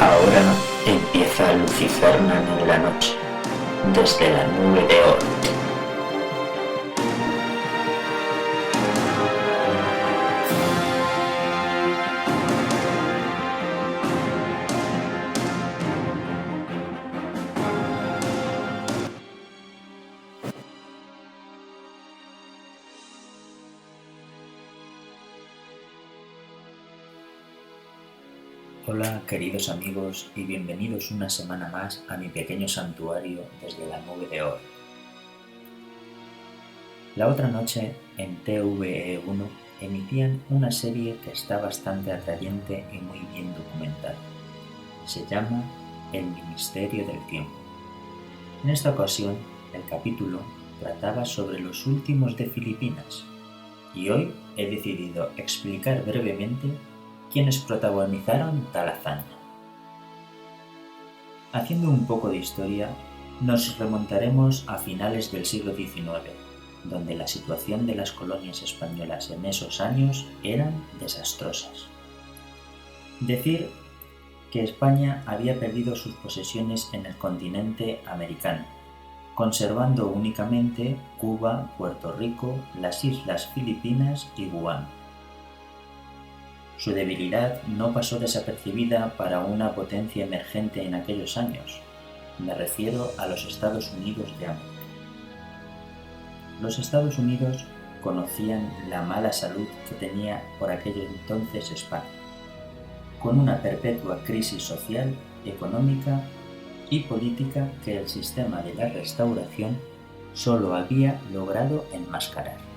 Ahora empieza Lucifernan en la noche, desde la nube de Oort. Hola queridos amigos y bienvenidos una semana más a mi pequeño santuario desde la nube de Oort. La otra noche en TVE1 emitían una serie que está bastante atrayente y muy bien documentada. Se llama El Ministerio del Tiempo. En esta ocasión el capítulo trataba sobre los últimos de Filipinas y hoy he decidido explicar brevemente quienes protagonizaron tal hazaña. Haciendo un poco de historia, nos remontaremos a finales del siglo XIX, donde la situación de las colonias españolas en esos años eran desastrosas. Decir que España había perdido sus posesiones en el continente americano, conservando únicamente Cuba, Puerto Rico, las Islas Filipinas y Guam. Su debilidad no pasó desapercibida para una potencia emergente en aquellos años. Me refiero a los Estados Unidos de América. Los Estados Unidos conocían la mala salud que tenía por aquel entonces España, con una perpetua crisis social, económica y política que el sistema de la Restauración solo había logrado enmascarar.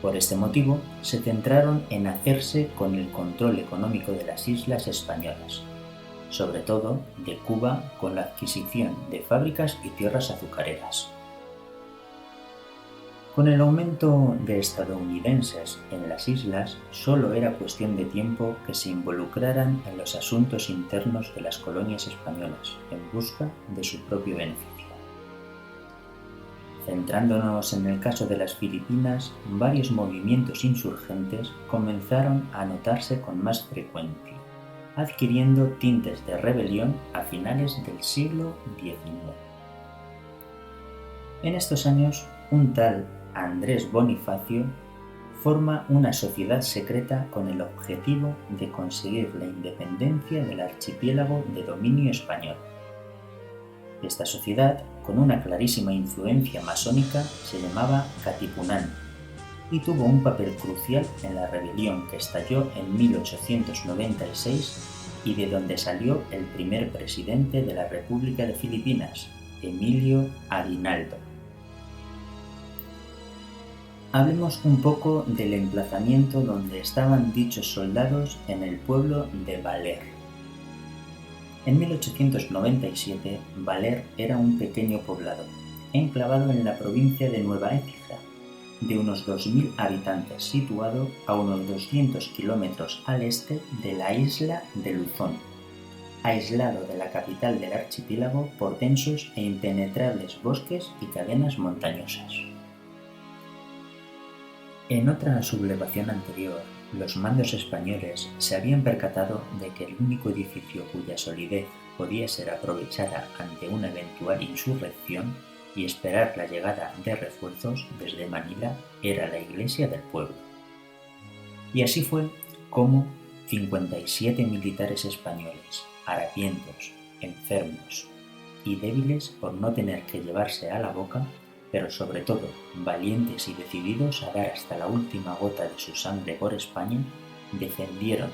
Por este motivo, se centraron en hacerse con el control económico de las islas españolas, sobre todo de Cuba con la adquisición de fábricas y tierras azucareras. Con el aumento de estadounidenses en las islas, solo era cuestión de tiempo que se involucraran en los asuntos internos de las colonias españolas en busca de su propio beneficio. Centrándonos en el caso de las Filipinas, varios movimientos insurgentes comenzaron a notarse con más frecuencia, adquiriendo tintes de rebelión a finales del siglo XIX. En estos años, un tal Andrés Bonifacio forma una sociedad secreta con el objetivo de conseguir la independencia del archipiélago de dominio español. Esta sociedad, con una clarísima influencia masónica, se llamaba Katipunan y tuvo un papel crucial en la rebelión que estalló en 1896 y de donde salió el primer presidente de la República de Filipinas, Emilio Aguinaldo. Hablemos un poco del emplazamiento donde estaban dichos soldados en el pueblo de Baler. En 1897, Baler era un pequeño poblado, enclavado en la provincia de Nueva Écija, de unos 2.000 habitantes, situado a unos 200 kilómetros al este de la isla de Luzón, aislado de la capital del archipiélago por densos e impenetrables bosques y cadenas montañosas. En otra sublevación anterior, los mandos españoles se habían percatado de que el único edificio cuya solidez podía ser aprovechada ante una eventual insurrección y esperar la llegada de refuerzos desde Manila era la iglesia del pueblo. Y así fue como 57 militares españoles, harapientos, enfermos y débiles por no tener que llevarse a la boca, pero sobre todo valientes y decididos a dar hasta la última gota de su sangre por España, defendieron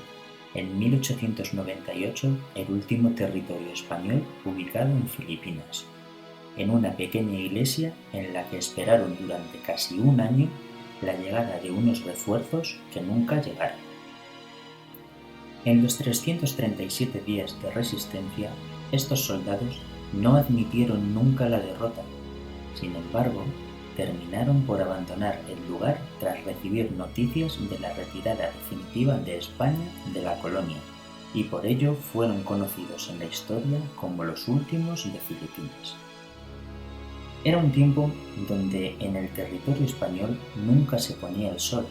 en 1898 el último territorio español ubicado en Filipinas, en una pequeña iglesia en la que esperaron durante casi un año la llegada de unos refuerzos que nunca llegaron. En los 337 días de resistencia, estos soldados no admitieron nunca la derrota. Sin embargo, terminaron por abandonar el lugar tras recibir noticias de la retirada definitiva de España de la colonia, y por ello fueron conocidos en la historia como los últimos de Filipinas. Era un tiempo donde en el territorio español nunca se ponía el sol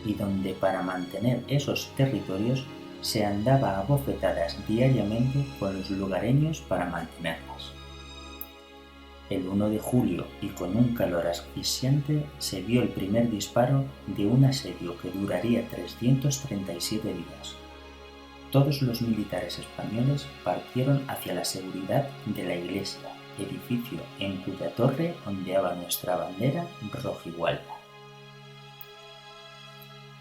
y donde para mantener esos territorios se andaba a bofetadas diariamente con los lugareños para mantenerlas. El 1 de julio, y con un calor asfixiante, se dio el primer disparo de un asedio que duraría 337 días. Todos los militares españoles partieron hacia la seguridad de la iglesia, edificio en cuya torre ondeaba nuestra bandera rojigualda.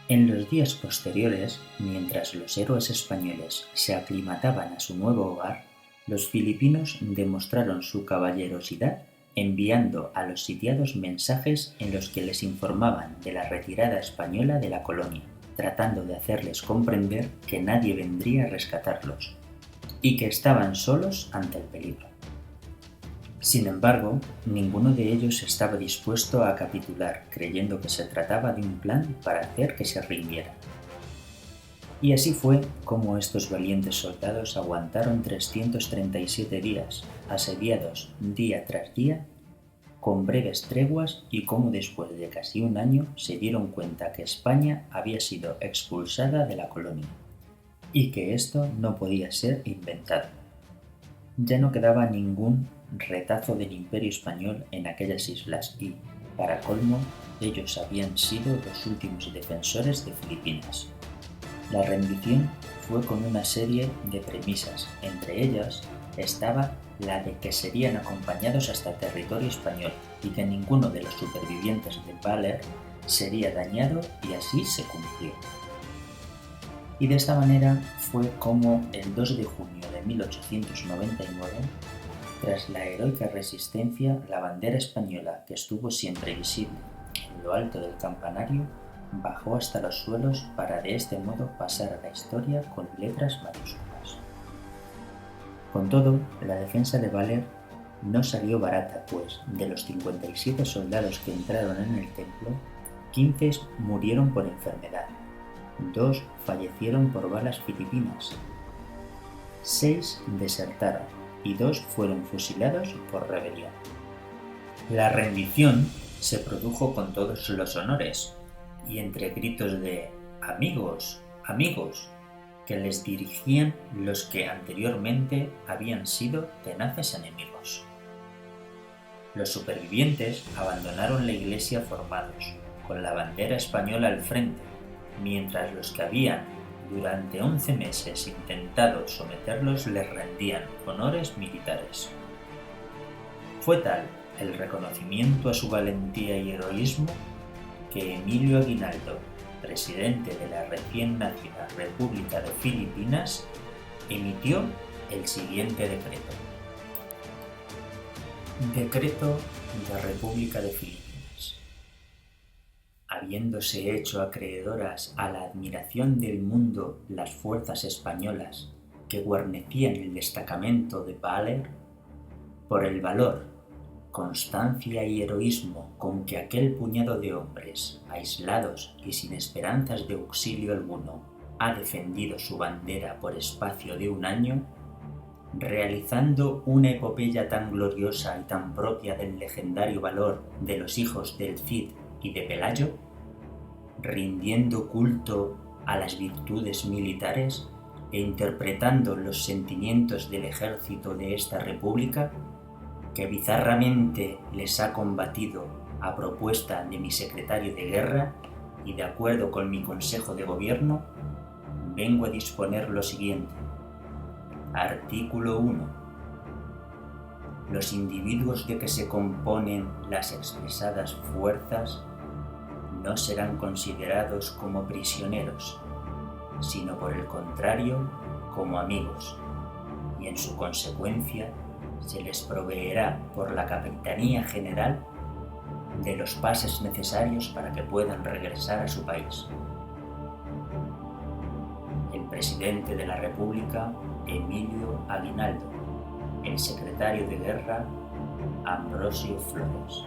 En los días posteriores, mientras los héroes españoles se aclimataban a su nuevo hogar, los filipinos demostraron su caballerosidad enviando a los sitiados mensajes en los que les informaban de la retirada española de la colonia, tratando de hacerles comprender que nadie vendría a rescatarlos y que estaban solos ante el peligro. Sin embargo, ninguno de ellos estaba dispuesto a capitular, creyendo que se trataba de un plan para hacer que se rindieran. Y así fue como estos valientes soldados aguantaron 337 días, asediados día tras día, con breves treguas, y cómo después de casi un año se dieron cuenta que España había sido expulsada de la colonia, y que esto no podía ser inventado. Ya no quedaba ningún retazo del Imperio Español en aquellas islas y, para colmo, ellos habían sido los últimos defensores de Filipinas. La rendición fue con una serie de premisas, entre ellas estaba la de que serían acompañados hasta territorio español y que ninguno de los supervivientes de Baler sería dañado, y así se cumplió. Y de esta manera fue como el 2 de junio de 1899, tras la heroica resistencia, la bandera española, que estuvo siempre visible en lo alto del campanario, bajó hasta los suelos para de este modo pasar a la historia con letras mayúsculas. Con todo, la defensa de Baler no salió barata, pues de los 57 soldados que entraron en el templo, 15 murieron por enfermedad, 2 fallecieron por balas filipinas, 6 desertaron y 2 fueron fusilados por rebelión. La rendición se produjo con todos los honores, y entre gritos de «amigos, amigos», que les dirigían los que anteriormente habían sido tenaces enemigos. Los supervivientes abandonaron la iglesia formados, con la bandera española al frente, mientras los que habían durante 11 meses intentado someterlos les rendían honores militares. Fue tal el reconocimiento a su valentía y heroísmo que Emilio Aguinaldo, presidente de la recién nacida República de Filipinas, emitió el siguiente decreto. Decreto de República de Filipinas. Habiéndose hecho acreedoras a la admiración del mundo las fuerzas españolas que guarnecían el destacamento de Baler, por el valor, constancia y heroísmo con que aquel puñado de hombres, aislados y sin esperanzas de auxilio alguno, ha defendido su bandera por espacio de un año, realizando una epopeya tan gloriosa y tan propia del legendario valor de los hijos del Cid y de Pelayo, rindiendo culto a las virtudes militares e interpretando los sentimientos del ejército de esta república, que bizarramente les ha combatido a propuesta de mi secretario de guerra y de acuerdo con mi consejo de gobierno, vengo a disponer lo siguiente. Artículo 1. Los individuos de que se componen las expresadas fuerzas no serán considerados como prisioneros, sino por el contrario como amigos, y en su consecuencia se les proveerá por la Capitanía General de los pases necesarios para que puedan regresar a su país. El presidente de la República, Emilio Aguinaldo. El secretario de Guerra, Ambrosio Flores.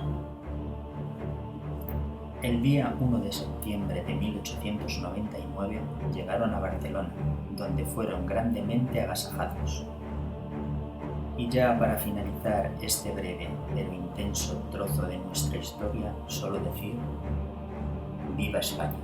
El día 1 de septiembre de 1899 llegaron a Barcelona, donde fueron grandemente agasajados. Y ya para finalizar este breve pero intenso trozo de nuestra historia, solo decir: ¡Viva España!